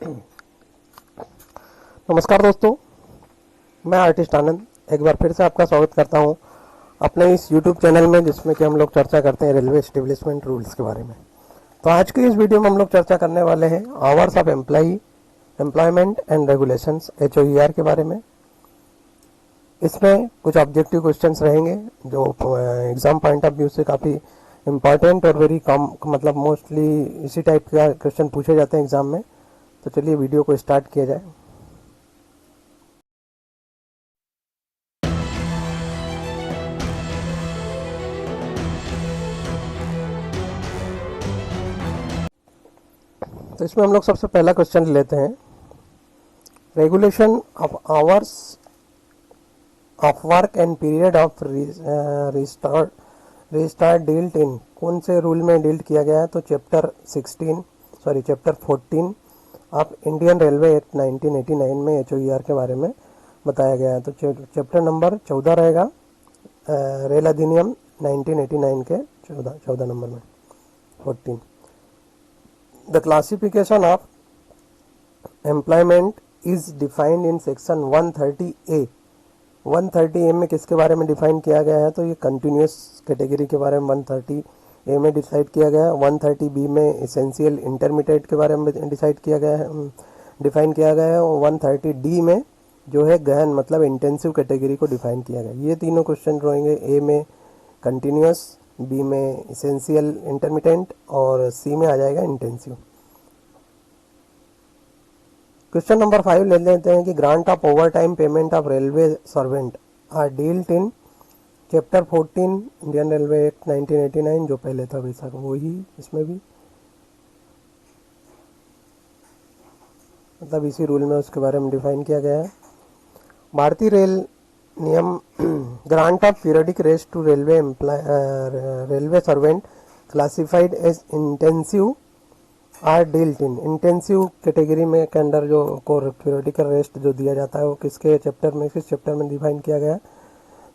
नमस्कार दोस्तों, मैं आर्टिस्ट आनंद एक बार फिर से आपका स्वागत करता हूं अपने इस YouTube चैनल में, जिसमें कि हम लोग चर्चा करते हैं रेलवे एस्टेब्लिशमेंट रूल्स के बारे में। तो आज की इस वीडियो में हम लोग चर्चा करने वाले हैं hours of employment and regulations HOER के बारे में। इसमें कुछ ऑब्जेक्टिव क्वेश्चंस रहेंगे जो एग्जाम पॉइंट ऑफ व्यू से काफ़ी इम्पॉर्टेंट और वेरी कम, मतलब मोस्टली इसी टाइप का क्वेश्चन पूछे जाते हैं एग्जाम में। तो चलिए वीडियो को स्टार्ट किया जाए। तो इसमें हम लोग सबसे पहला क्वेश्चन लेते हैं, regulation of hours of work and period of restart dealt in, कौन से रूल में डील्ट किया गया है? तो chapter 14 of Indian railway act 1989 में HOER के बारे में बताया गया है। तो चैप्टर नंबर 14 रहेगा रेल अधिनियम 1989 के 14 नंबर में 14। The classification of employment is defined in section 130A। 130A में किसके बारे में डिफाइन किया गया है? तो ये कंटिन्यूस कैटेगरी के बारे में 130A में डिसाइड किया गया है। 130B में एसेंशियल इंटरमीडिएट के बारे में डिसाइड किया गया है, डिफाइन किया गया है। और 130D में जो है गहन मतलब इंटेंसिव कैटेगरी को डिफाइन किया गया है। ये तीनों क्वेश्चन रहेंगे, A में कंटिन्यूस, बी में इसेंशियल इंटरमीडिएट और सी में आ जाएगा इंटेंसिव। क्वेश्चन नंबर 5 ले लेते हैं कि grant of over time payment of railway servant are dealt in chapter 14 Indian railway act 1989, जो पहले था वैसा वही इसमें भी, मतलब इसी रूल में उसके बारे में डिफाइन किया गया है। भारतीय रेल नियम grant of periodic rest to railway servant classified as intensive are dealt in, intensive category में के अंडर जो को पीरियडिकल रेस्ट जो दिया जाता है वो किसके चैप्टर में, किस चैप्टर में डिफाइन किया गया है?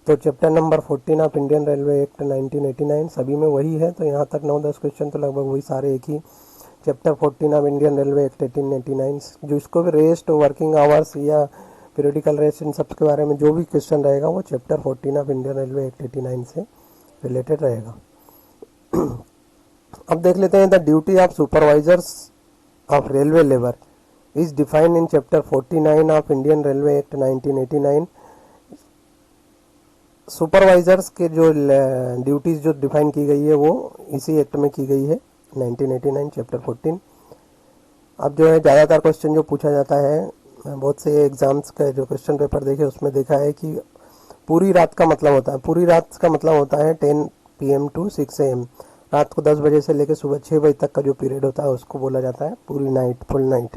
तो chapter number 14 of Indian railway act 1989, सभी में वही है। तो यहाँ तक 9-10 क्वेश्चन तो लगभग वही सारे एक ही chapter 14 of Indian railway act 1889, जो इसको भी रेस्ट, वर्किंग आवर्स या पीरियडिकल रेस्ट, इन सब के बारे में जो भी क्वेश्चन रहेगा वो chapter 14 of Indian railway act 89 से रिलेटेड रहेगा। अब देख लेते हैं, the duty of supervisors of railway labour is defined in chapter 49 of Indian railway act 1989। Supervisors के जो ड्यूटीज जो डिफाइन की गई है वो इसी एक्ट में की गई है 1989 चैप्टर 14। अब जो है ज़्यादातर क्वेश्चन जो पूछा जाता है, बहुत से एग्जाम्स का जो क्वेश्चन पेपर देखे उसमें देखा है कि पूरी रात का मतलब होता है, पूरी रात का मतलब होता है 10 PM टू 6 AM, रात को 10 बजे से लेकर सुबह 6 बजे तक का जो पीरियड होता है उसको बोला जाता है पूरी नाइट, फुल नाइट।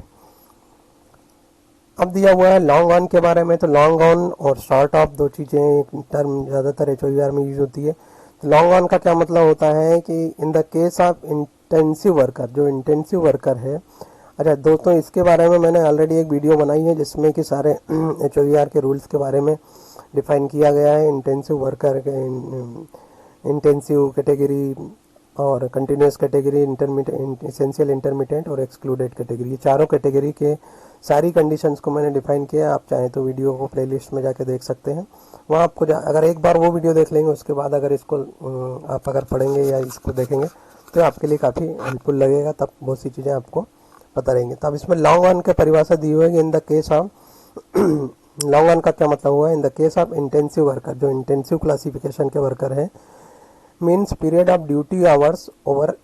अब दिया हुआ है लॉन्ग ऑन के बारे में। तो लॉन्ग ऑन और शॉर्ट ऑफ दो चीज़ें टर्म ज़्यादातर HOER में यूज होती है। तो लॉन्ग ऑन का क्या मतलब होता है कि in the case of intensive worker, जो इंटेंसिव वर्कर है। अच्छा दोस्तों, इसके बारे में मैंने ऑलरेडी एक वीडियो बनाई है जिसमें कि सारे HOER के रूल्स के बारे में डिफाइन किया गया है, इंटेंसिव वर्कर के, इंटेंसिव कैटेगरी और continuous category, intermediate, essential intermediate और एक्सक्लूडेड कैटेगरी, ये चारों कैटेगरी के सारी कंडीशंस को मैंने डिफाइन किया। आप चाहें तो वीडियो को प्लेलिस्ट में जाके देख सकते हैं, वहाँ आपको अगर एक बार वो वीडियो देख लेंगे उसके बाद अगर इसको आप अगर पढ़ेंगे या इसको देखेंगे तो आपके लिए काफ़ी हेल्पफुल लगेगा, तब बहुत सी चीज़ें आपको पता रहेंगी। तब इसमें लॉन्ग ऑन के परिभाषा दी हुई है, in the case of long on का क्या मतलब हुआ है? In the case of intensive worker, जो इंटेंसिव क्लासिफिकेशन के वर्कर हैं, means period of duty hours over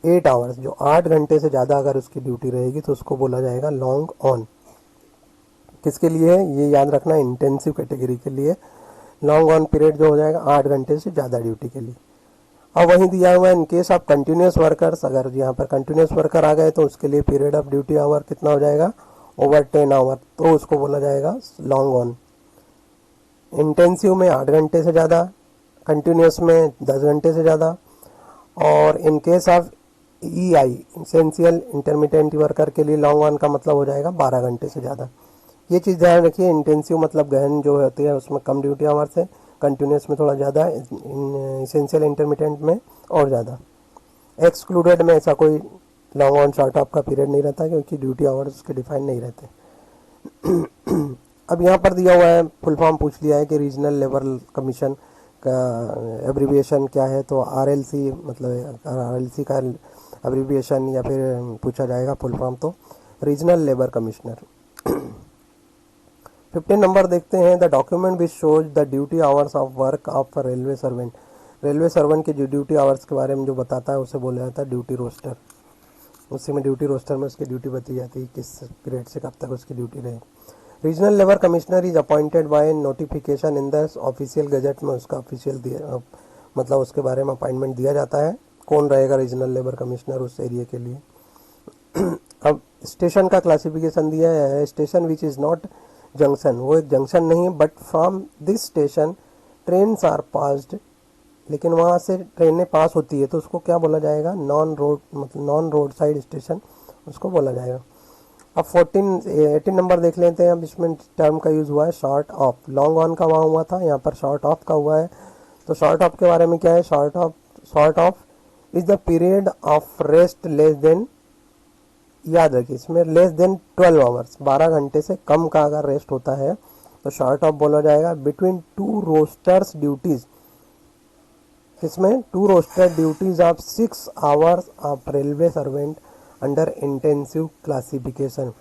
8 hours, जो 8 घंटे से ज़्यादा अगर उसकी ड्यूटी रहेगी तो उसको बोला जाएगा लॉन्ग ऑन। किसके लिए? ये याद रखना, इंटेंसिव कैटेगरी के लिए लॉन्ग ऑन पीरियड जो हो जाएगा 8 घंटे से ज़्यादा ड्यूटी के लिए। अब वहीं दिया हुआ है इन केस ऑफ कंटिन्यूस वर्कर्स, अगर यहाँ पर कंटिन्यूस वर्कर आ गए तो उसके लिए पीरियड ऑफ ड्यूटी आवर कितना हो जाएगा? ओवर 10 आवर, तो उसको बोला जाएगा लॉन्ग ऑन। इंटेंसिव में 8 घंटे से ज़्यादा, कंटिन्यूस में 10 घंटे से ज़्यादा, और इन case of EI essential intermediate worker के लिए लॉन्ग ऑन का मतलब हो जाएगा 12 घंटे से ज़्यादा। ये चीज़ ध्यान रखिए, इंटेंसिव मतलब गहन जो होती है उसमें कम ड्यूटी आवर्स है, कंटिन्यूस में थोड़ा ज़्यादा, एसेंशियल इंटरमीडिएट में और ज़्यादा। एक्सक्लूडेड में ऐसा कोई लॉन्ग ऑन शॉर्ट ऑफ का पीरियड नहीं रहता क्योंकि ड्यूटी आवर्स उसके डिफाइन नहीं रहते। अब यहाँ पर दिया हुआ है, फुल फॉर्म पूछ लिया है कि रीजनल लेबर कमीशन का एब्रीविएशन क्या है, तो आरएलसी, मतलब आरएलसी का एब्रीविएशन या फिर पूछा जाएगा फुल फॉर्म तो रीजनल लेबर कमिश्नर। 15 नंबर देखते हैं, the document which shows the duty hours of work of railway servant. Railway servant के जो ड्यूटी आवर्स के बारे में जो बताता है उसे बोला जाता है ड्यूटी रोस्टर। उसी में ड्यूटी रोस्टर में उसकी ड्यूटी बताई जाती है, किस पीरियड से कब तक उसकी ड्यूटी रहे। Regional labour commissioner is appointed by notification in the official gazette में उसका ऑफिशियल मतलब उसके बारे में अपॉइंटमेंट दिया जाता है, कौन रहेगा रीजनल लेबर कमिश्नर उस एरिया के लिए। अब स्टेशन का क्लासिफिकेशन दिया है, station which is not junction, वो एक जंक्शन नहीं है, but from this station trains are passed, लेकिन वहाँ से ट्रेनें पास होती है तो उसको क्या बोला जाएगा, नॉन रोड, मतलब नॉन रोड साइड स्टेशन उसको बोला जाएगा। अब 18 नंबर देख लेते हैं। अब इसमें टर्म का यूज़ हुआ है शॉर्ट ऑफ। लॉन्ग ऑन का वहाँ हुआ था, यहाँ पर शॉर्ट ऑफ का हुआ है। तो शॉर्ट ऑफ के बारे में क्या है, short off is the period of rest less than, याद रखिए इसमें लेस देन 12 आवर्स, 12 घंटे से कम का अगर रेस्ट होता है तो शॉर्ट ऑफ बोला जाएगा। बिटवीन टू रोस्टर्स ड्यूटीज, इसमें two roster duties of 6 hours of railway servant under intensive classification.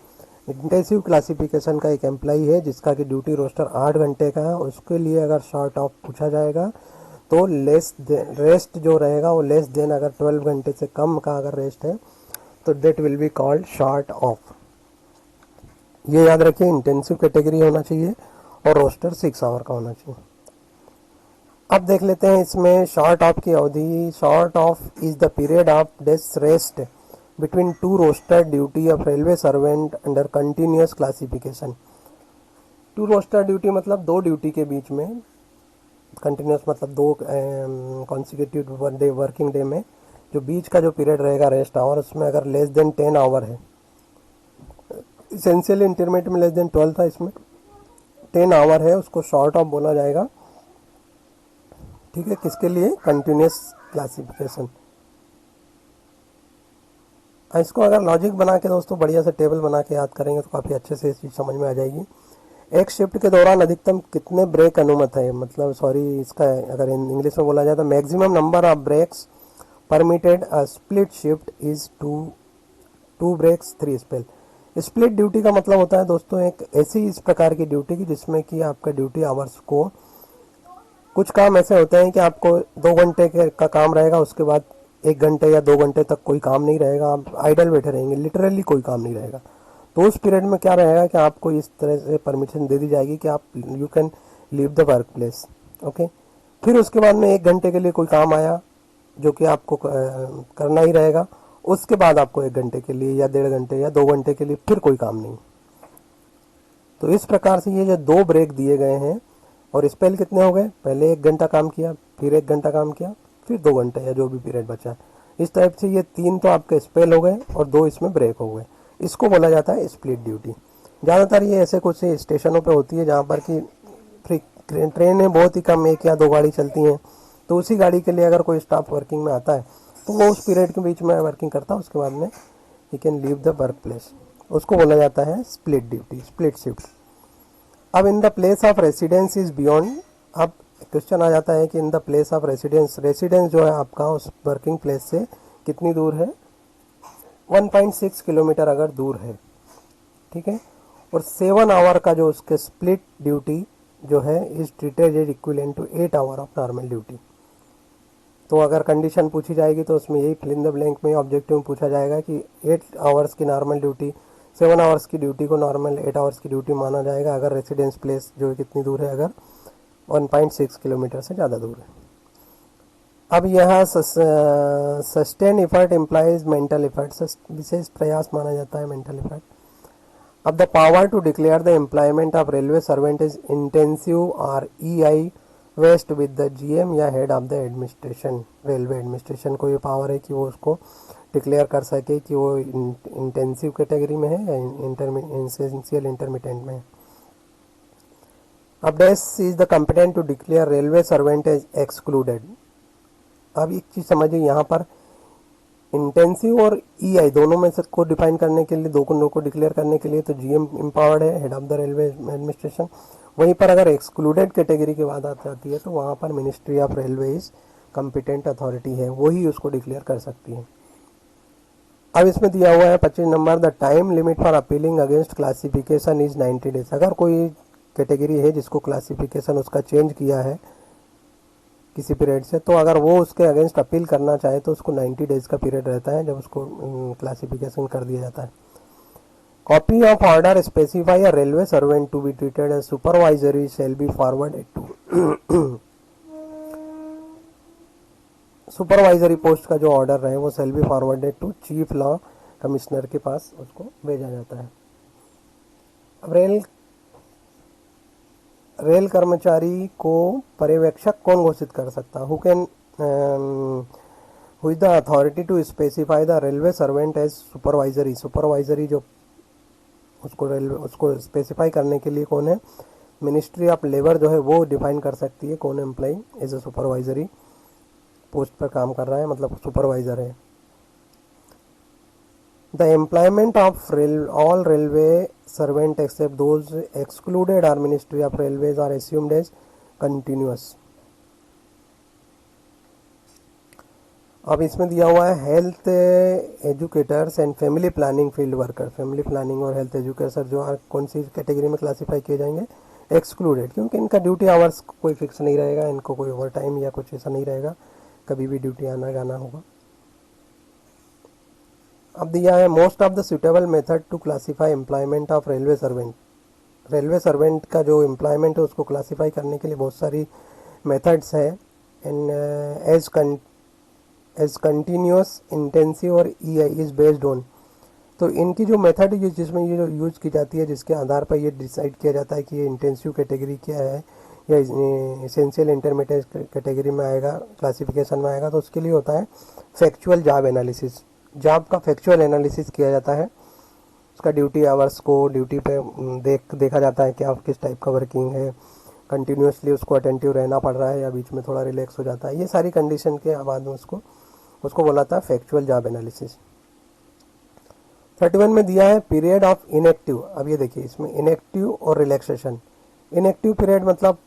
Intensive classification का एक एम्प्लॉई है जिसका कि ड्यूटी रोस्टर 8 घंटे का है, उसके लिए अगर शॉर्ट ऑफ पूछा जाएगा तो लेस रेस्ट जो रहेगा वो लेस देन, अगर 12 घंटे से कम का अगर रेस्ट है तो that will be called short off. ये याद रखिए, इंटेंसिव कैटेगरी होना चाहिए और रोस्टर 6 आवर का होना चाहिए। अब देख लेते हैं इसमें शॉर्ट ऑफ की अवधि। Short off is the period of days rest between two roster duty of railway servant under continuous classification. Two roster duty मतलब 2 ड्यूटी के बीच में, कंटिन्यूस मतलब 2 कॉन्सिक्यूटिव डे वर्किंग डे में जो बीच का जो पीरियड रहेगा रेस्ट आवर, उसमें अगर लेस देन 10 आवर है, इसेंशियल इंटरमीडिएट में लेस देन 12 था, इसमें 10 आवर है, उसको शॉर्ट ऑफ बोला जाएगा। ठीक है, किसके लिए, कंटिन्यूस क्लासिफिकेशन। इसको अगर लॉजिक बना के दोस्तों बढ़िया से टेबल बना के याद करेंगे तो काफ़ी अच्छे से इस चीज़ समझ में आ जाएगी। एक शिफ्ट के दौरान अधिकतम कितने ब्रेक अनुमत है, मतलब सॉरी इसका अगर इंग्लिश में बोला जाए तो maximum number of breaks permitted a split shift is 2 breaks 3 spell. Split duty का मतलब होता है दोस्तों एक ऐसी इस प्रकार की ड्यूटी की जिसमें कि आपका ड्यूटी आवर्स को, कुछ काम ऐसे होते हैं कि आपको 2 घंटे का काम रहेगा, उसके बाद 1 घंटे या 2 घंटे तक कोई काम नहीं रहेगा, आप आइडल बैठे रहेंगे, लिटरली कोई काम नहीं रहेगा। तो उस पीरियड में क्या रहेगा कि आपको इस तरह से परमिशन दे दी जाएगी कि आप you can leave the work place. Okay, फिर उसके बाद में 1 घंटे के लिए कोई काम आया जो कि आपको करना ही रहेगा, उसके बाद आपको 1 घंटे के लिए या 1.5 घंटे या 2 घंटे के लिए फिर कोई काम नहीं। तो इस प्रकार से ये जो 2 ब्रेक दिए गए हैं, और स्पेल कितने हो गए, पहले 1 घंटा काम किया, फिर 1 घंटा काम किया, फिर 2 घंटे या जो भी पीरियड बचा, इस टाइप से ये 3 तो आपके स्पेल हो गए और 2 इसमें ब्रेक हो गए। इसको बोला जाता है स्प्लिट ड्यूटी। ज़्यादातर ये ऐसे कुछ स्टेशनों पे होती है जहाँ पर कि ट्रेनें बहुत ही कम 1 या 2 गाड़ी चलती हैं, तो उसी गाड़ी के लिए अगर कोई स्टाफ वर्किंग में आता है तो वो उस पीरियड के बीच में वर्किंग करता है, उसके बाद में he can leave the work place, उसको बोला जाता है स्प्लिट ड्यूटी, स्प्लिट शिफ्ट। अब in the place of residence is beyond, अब क्वेश्चन आ जाता है कि in the place of residence, residence जो है आपका उस वर्किंग प्लेस से कितनी दूर है, 1.6 किलोमीटर अगर दूर है, ठीक है। और 7 आवर का जो उसके स्प्लिट ड्यूटी जो है is treated as equivalent to 8 hour of normal duty. तो अगर कंडीशन पूछी जाएगी तो उसमें यही फिल इन द ब्लैंक में ऑब्जेक्टिव में पूछा जाएगा कि 8 आवर्स की नॉर्मल ड्यूटी 7 आवर्स की ड्यूटी को नॉर्मल 8 आवर्स की ड्यूटी माना जाएगा अगर रेसिडेंस प्लेस जो कितनी दूर है, अगर 1.6 किलोमीटर से ज़्यादा दूर है। अब यह sustain effort implies mental effort, विशेष प्रयास माना जाता है मेंटल इफर्ट। अब the power to declare the employment of railway servant is intensive और EI vest with the GM या head of the administration. Railway administration को ये पावर है कि वो उसको डिक्लेयर कर सके कि वो इंटेंसिव कैटेगरी में है या एसेंशियल इंटरमीडिएट में है। अब डेस is the competent to declare railway servant as excluded. अब एक चीज़ समझिए यहाँ पर इंटेंसिव और ईआई दोनों में से को डिफाइन करने के लिए, दो को डिक्लेयर करने के लिए तो जीएम एम्पावर्ड है, head of the railway administration. वहीं पर अगर एक्सक्लूडेड कैटेगरी की बात आती है तो वहाँ पर ministry of railways competent authority है, वही उसको डिक्लेयर कर सकती है। अब इसमें दिया हुआ है 25 number, the time limit for appealing against classification is 90 days. अगर कोई कैटेगरी है जिसको क्लासिफिकेशन उसका चेंज किया है किसी पीरियड से, तो अगर वो उसके अगेंस्ट अपील करना चाहे तो उसको 90 डेज का पीरियड रहता है जब उसको क्लासिफिकेशन कर दिया जाता है। Copy of order specify a railway servant to be treated as supervisory shall be forwarded to supervisory post का जो ऑर्डर है वो shall be forwarded to chief law commissioner के पास उसको भेजा जाता है। अब रेल कर्मचारी को पर्यवेक्षक कौन घोषित कर सकता है? Who can who is the authority to specify the railway servant as supervisory. Supervisory जो उसको स्पेसिफाई करने के लिए कौन है? मिनिस्ट्री ऑफ लेबर जो है वो डिफाइन कर सकती है कौन employee as a supervisory post पर काम कर रहा है, मतलब सुपरवाइजर है। The employment of all railway servant except those excluded are ministry of railways are assumed as continuous. अब इसमें दिया हुआ है health educators and family planning field worker. Family planning और हेल्थ एजुकेटर जो कौन सी कैटेगरी में क्लासीफाई किए जाएंगे? एक्सक्लूडेड, क्योंकि इनका ड्यूटी आवर्स कोई फिक्स नहीं रहेगा, इनको कोई ओवर टाइम या कुछ ऐसा नहीं रहेगा, कभी भी ड्यूटी आना जाना होगा। अब दिया है most of the suitable method to classify employment of railway servant. Railway servant का जो एम्प्लॉयमेंट है उसको क्लासीफाई करने के लिए बहुत सारी मेथड्स है। एंड एज कंटिन्यूस, इंटेंसिव और ईआई इज बेस्ड ऑन। तो इनकी जो मेथड जिसमें ये यूज की जाती है, जिसके आधार पर ये डिसाइड किया जाता है कि ये इंटेंसिव कैटेगरी क्या है या एसेंशियल इंटरमीडिएट कैटेगरी में आएगा, क्लासिफिकेशन में आएगा, तो उसके लिए होता है फैक्चुअल जॉब एनालिसिस। जॉब का फैक्चुअल एनालिसिस किया जाता है, उसका ड्यूटी आवर्स को ड्यूटी पे देखा जाता है कि आप किस टाइप का वर्किंग है, कंटिन्यूसली उसको अटेंटिव रहना पड़ रहा है या बीच में थोड़ा रिलैक्स हो जाता है। ये सारी कंडीशन के बाद में उसको बोला था फैक्चुअल जॉब एनालिसिस। 31 में दिया है पीरियड ऑफ इनएक्टिव। अब ये देखिए इसमें इनएक्टिव और रिलैक्सेशन। इनएक्टिव पीरियड मतलब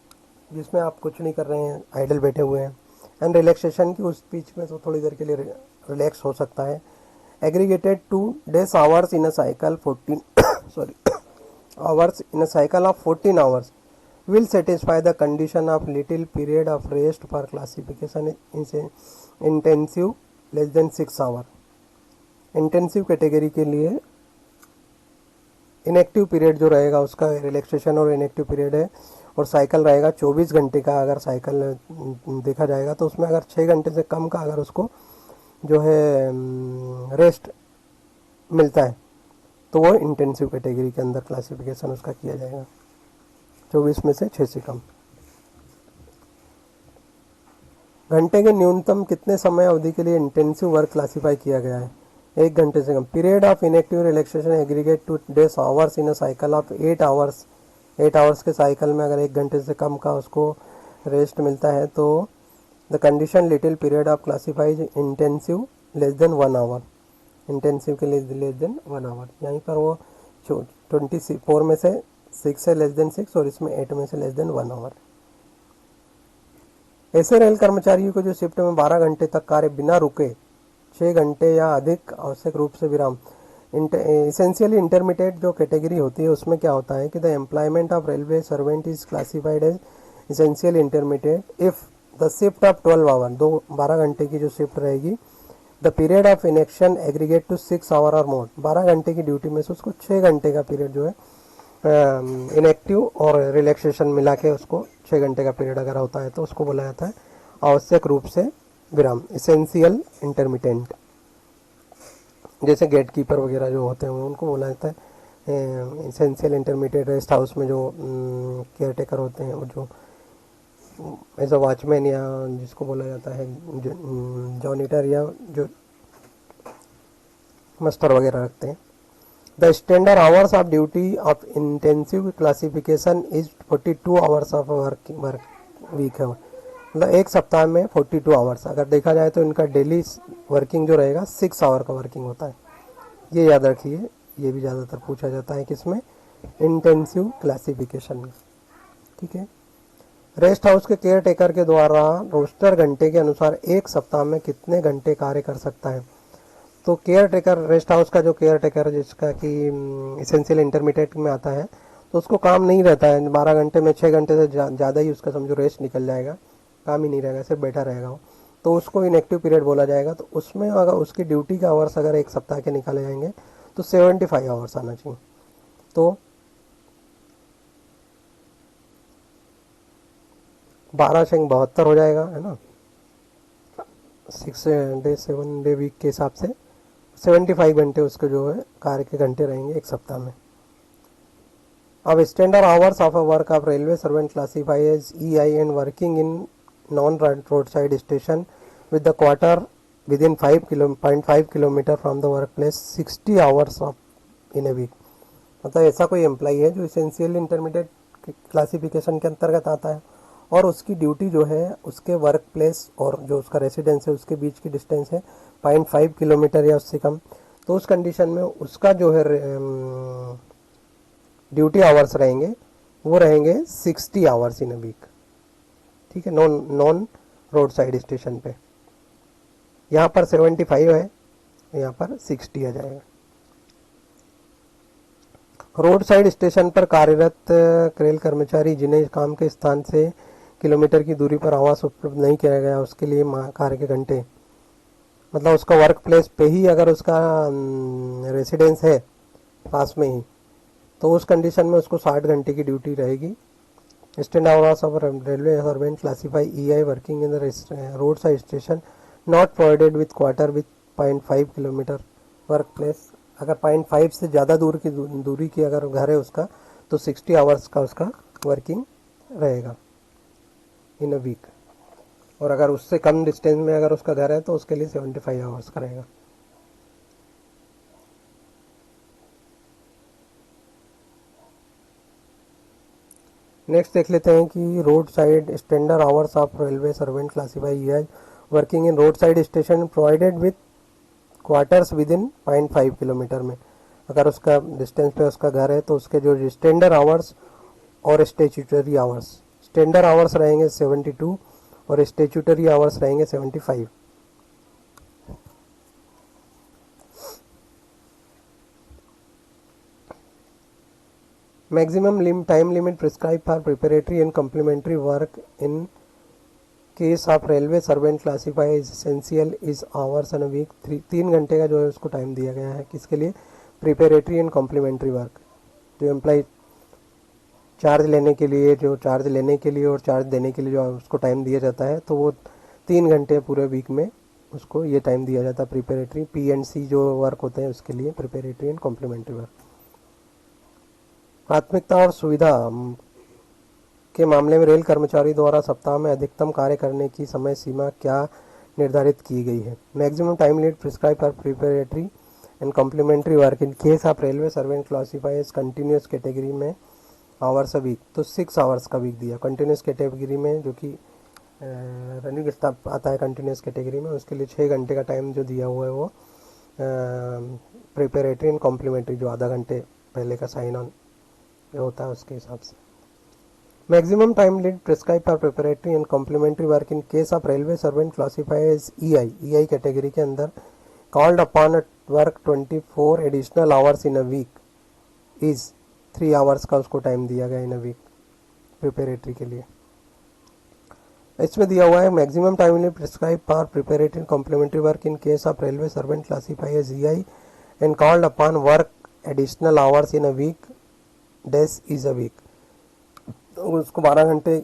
जिसमें आप कुछ नहीं कर रहे हैं, आइडल बैठे हुए हैं, एंड रिलैक्सेशन की उस बीच में तो थोड़ी देर के लिए रिलैक्स हो सकता है। Aggregated to days hours in a cycle 14 hours in a cycle of 14 hours will satisfy the condition of little period of rest for classification intensive less than 6 hour। Intensive category के लिए inactive period जो रहेगा उसका relaxation और inactive period है, और cycle रहेगा 24 घंटे का। अगर साइकिल देखा जाएगा तो उसमें अगर 6 घंटे से कम का अगर उसको जो है रेस्ट मिलता है तो वो इंटेंसिव कैटेगरी के अंदर क्लासिफिकेशन उसका किया जाएगा, 24 में से 6 से कम। घंटे के न्यूनतम कितने समय अवधि के लिए इंटेंसिव वर्क क्लासिफाई किया गया है? 1 घंटे से कम। Period of inactive relaxation aggregate to days hours in a cycle of 8 hours. 8 hours के साइकिल में अगर 1 घंटे से कम का उसको रेस्ट मिलता है तो the condition little period of classifies intensive less than 1 hour. Intensive के लिए लेस देन 1 आवर। यहीं पर वो 24 में से 6 है लेस देन 6 और इसमें 8 में से लेस देन 1 आवर। ऐसे रेल कर्मचारियों को जो शिफ्ट में 12 घंटे तक कार्य बिना रुके 6 घंटे या अधिक आवश्यक रूप से विराम। एसेंशियली इंटरमीडिएट जो कैटेगरी होती है उसमें क्या होता है कि the employment of railway servant is classified as essential intermediate if the shift of 12 hour, 12 घंटे की जो शिफ्ट रहेगी, the period of inaction aggregate to 6 hour और मोर। 12 घंटे की ड्यूटी में से उसको 6 घंटे का पीरियड जो है इनएक्टिव और रिलैक्सेशन मिला के उसको 6 घंटे का पीरियड अगर होता है तो उसको बोला जाता है आवश्यक रूप से विराम, एसेंशियल इंटरमिटेंट। जैसे गेट कीपर वगैरह जो होते हैं उनको बोला जाता है एसेंशियल इंटरमीडिएट। रेस्ट हाउस में जो केयर टेकर होते हैं, वो जो एज अ वॉचमैन या जिसको बोला जाता है जॉनिटर या जो मस्टर वगैरह रखते हैं। The standard hours of duty of intensive classification is 42 hours of work week है। मतलब एक सप्ताह में 42 आवर्स। अगर देखा जाए तो इनका डेली वर्किंग जो रहेगा 6 आवर का वर्किंग होता है, ये याद रखिए। ये भी ज़्यादातर पूछा जाता है किसमें, इंटेंसिव क्लासिफिकेशन में। ठीक है। रेस्ट हाउस के केयर टेकर के द्वारा रोस्टर घंटे के अनुसार एक सप्ताह में कितने घंटे कार्य कर सकता है। तो केयर टेकर, रेस्ट हाउस का जो केयर टेकर जिसका कि इसेंशियल इंटरमीडिएट में आता है, तो उसको काम नहीं रहता है 12 घंटे में, 6 घंटे से ज़्यादा ही उसका समझो रेस्ट निकल जाएगा, काम ही नहीं रहेगा, सिर्फ बैठा रहेगा वो, तो उसको इनएक्टिव पीरियड बोला जाएगा। तो उसमें अगर उसकी ड्यूटी का आवर्स अगर एक सप्ताह के निकाले जाएंगे तो 75 आवर्स आना चाहिए। तो 12 से 72 हो जाएगा, है ना, 6 डे 7 डे वीक के हिसाब से 75 घंटे उसके जो है कार्य के घंटे रहेंगे एक सप्ताह में। अब standard hours of a work of railway servant classify as EI and working in non road side station with the quarter with in 5.5 kilometre from the work place 60 hours of in a week. मतलब ऐसा कोई employee है जो essential intermediate classification के अंतर्गत आता है और उसकी ड्यूटी जो है उसके वर्क प्लेस और जो उसका रेसिडेंस है उसके बीच की डिस्टेंस है 0.5 किलोमीटर या उससे कम, तो उस कंडीशन में उसका जो है ड्यूटी आवर्स रहेंगे वो रहेंगे 60 आवर्स इन अ वीक। ठीक है, non non road side station पे। यहाँ पर 75 है, यहाँ पर 60 आ जाएगा। रोड साइड स्टेशन पर कार्यरत रेल कर्मचारी जिन्हें काम के स्थान से किलोमीटर की दूरी पर आवास उपलब्ध नहीं किया गया उसके लिए कार्य के घंटे, मतलब उसका वर्क प्लेस पे ही अगर उसका रेसिडेंस है पास में ही, तो उस कंडीशन में उसको 60 घंटे की ड्यूटी रहेगी। Stand hours of railway servant classify EI working in the road side station not provided with quarter with 0.5 kilometre work place. अगर 0.5 से ज़्यादा दूरी की अगर घर है उसका, तो 60 आवर्स का उसका वर्किंग रहेगा इन अ वीक। और अगर उससे कम डिस्टेंस में अगर उसका घर है तो उसके लिए 75 आवर्स का रहेगा। नेक्स्ट देख लेते हैं कि road side standard hours of railway servant classify EI working in road side station provided with quarters with in 0.5 kilometre में। अगर उसका डिस्टेंस पे उसका घर है तो उसके जो स्टैंडर्ड आवर्स और स्टेचुटरी आवर्स, स्टैंडर्ड आवर्स रहेंगे 72 और स्टेचुटरी आवर्स रहेंगे 75। Maximum time limit prescribe for preparatory and complementary work in case of railway servant classify essential is hours an week. 3 घंटे का जो है उसको टाइम दिया गया है किसके लिए, प्रिपरेटरी एंड कॉम्प्लीमेंट्री वर्क। जो एम्प्लॉय चार्ज लेने के लिए, जो चार्ज लेने के लिए और चार्ज देने के लिए जो उसको टाइम दिया जाता है, तो वो 3 घंटे पूरे वीक में उसको ये टाइम दिया जाता है प्रिपरेटरी, P&C जो वर्क होते हैं उसके लिए, प्रिपरेटरी एंड कॉम्प्लीमेंट्री वर्क। प्राथमिकता और सुविधा के मामले में रेल कर्मचारी द्वारा सप्ताह में अधिकतम कार्य करने की समय सीमा क्या निर्धारित की गई है। Maximum time limit prescribe for preparatory and complementary work in case of railway servant classify as continuous category में आवर्स अ वीक, तो 6 आवर्स का वीक दिया। कंटिन्यूस कैटेगरी में जो कि रनिंग स्टाफ आता है कंटिन्यूस कैटेगरी में, उसके लिए 6 घंटे का टाइम जो दिया हुआ है वो प्रिपरेटरी एंड कॉम्प्लीमेंट्री जो आधा घंटे पहले का साइन ऑन होता है उसके हिसाब से। Maximum time limit prescribe for preparatory and complementary work in case of railway servant classify as EI category के अंदर called upon work 24 additional hours in a week is 3 hours का उसको टाइम दिया गया इन अ वीक प्रिपरेटरी के लिए। इसमें दिया हुआ है maximum time limit prescribe for preparatory and complementary work in case of railway servant classify as EI and called upon work additional hours in a week days is a week. तो उसको 12 घंटे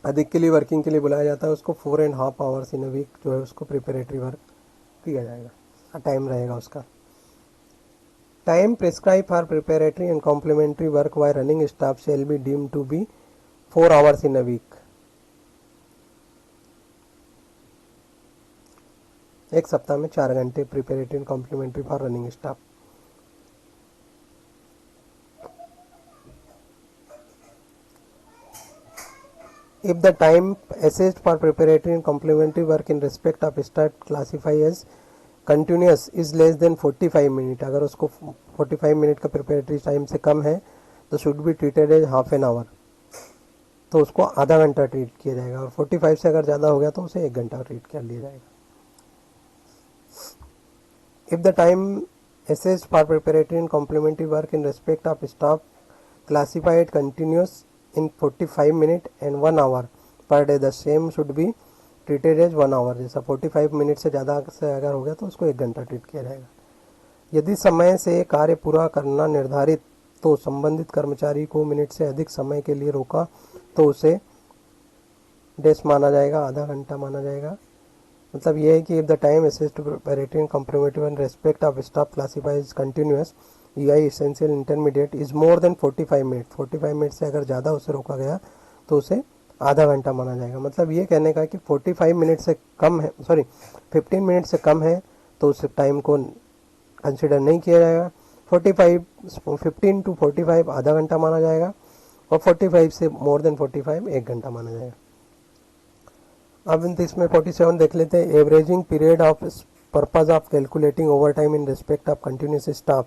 अधिक के लिए वर्किंग के लिए बुलाया जाता है, उसको 4.5 आवर्स इन अ वीक जो है उसको प्रिपरेटरी वर्क किया जाएगा, टाइम रहेगा उसका। Time prescribe for preparatory and complementary work by running staff shall be deemed to be 4 hours in a week. एक सप्ताह में 4 घंटे preparatory and complementary for running staff. If the time assessed for preparatory and complementary work in respect of start classify as continuous is less than 45 minute, अगर उसको 45 minute का preparatory time से कम है तो should be treated as half an hour, तो उसको आधा घंटा ट्रीट किया जाएगा, और 45 से अगर ज़्यादा हो गया तो उसे 1 घंटा ट्रीट कर लिया जाएगा. If the time assessed for preparatory and complementary work in respect of staff classified continuous in 45 minutes and 1 hour per day, the same should be treated as 1 hour. जैसा 45 मिनट से ज़्यादा से अगर हो गया तो उसको 1 घंटा ट्रीट किया जाएगा. यदि समय से कार्य पूरा करना निर्धारित तो संबंधित कर्मचारी को मिनट से अधिक समय के लिए रोका तो उसे डेस माना जाएगा, आधा घंटा माना जाएगा. मतलब ये है कि if the time assist preparatory and complementary in respect of staff classifies continuous EI essential intermediate is more than 45 minute, 45 minute से अगर ज़्यादा उसे रोका गया तो उसे आधा घंटा माना जाएगा. मतलब ये कहने का कि 45 मिनट से कम है, 15 मिनट से कम है तो उस टाइम को कंसिडर नहीं किया जाएगा. 15 टू 45 आधा घंटा माना जाएगा, और 45 से मोर देन 45 1 घंटा माना जाएगा. अब इसमें 47 देख लेते हैं. Averaging period of purpose of calculating over time in respect of continuous staff.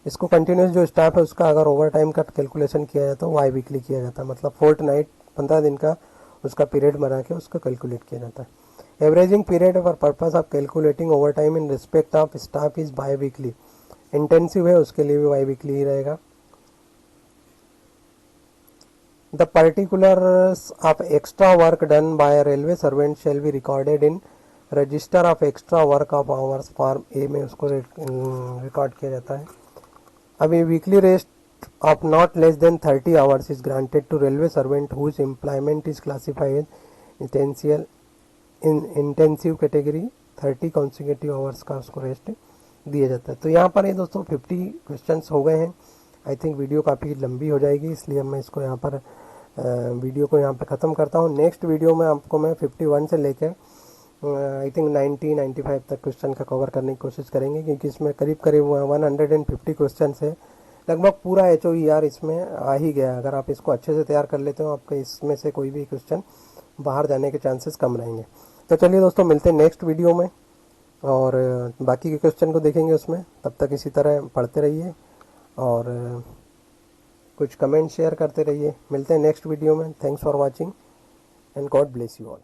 इसको कंटिन्यूस जो स्टाफ है उसका अगर ओवर टाइम का कैलकुलेशन किया जाता है वाई वीकली किया जाता है, मतलब फोर्ट नाइट 15 दिन का उसका पीरियड बना के उसका कैलकुलेट किया जाता है. Averaging period for purpose of calculating over time in respect of staff is by weekly. Intensive है उसके लिए भी वाई वीकली ही रहेगा. The particulars of extra work done by a railway servant shall be recorded in register of extra work of hours form A में उसको record किया जाता है. अभी weekly rest of not less than 30 hours is granted to railway servant whose employment is classified as intensive category. 30 consecutive hours का उसको rest दिया जाता है. तो यहाँ पर ये दोस्तों 50 क्वेश्चंस हो गए हैं. आई थिंक वीडियो काफ़ी लंबी हो जाएगी, इसलिए मैं इसको यहाँ पर वीडियो को यहाँ पर ख़त्म करता हूँ. नेक्स्ट वीडियो में आपको मैं 51 से लेकर आई थिंक 90-95 तक क्वेश्चन का कवर करने की कोशिश करेंगे, क्योंकि इसमें करीब 150 क्वेश्चन है. लगभग पूरा HOER इसमें आ ही गया. अगर आप इसको अच्छे से तैयार कर लेते हो आपके इसमें से कोई भी क्वेश्चन बाहर जाने के चांसेस कम रहेंगे. तो चलिए दोस्तों, मिलते हैं नेक्स्ट वीडियो में और बाकी के क्वेश्चन को देखेंगे उसमें. तब तक इसी तरह पढ़ते रहिए और कुछ कमेंट शेयर करते रहिए. मिलते हैं नेक्स्ट वीडियो में. Thanks for watching and God bless you all.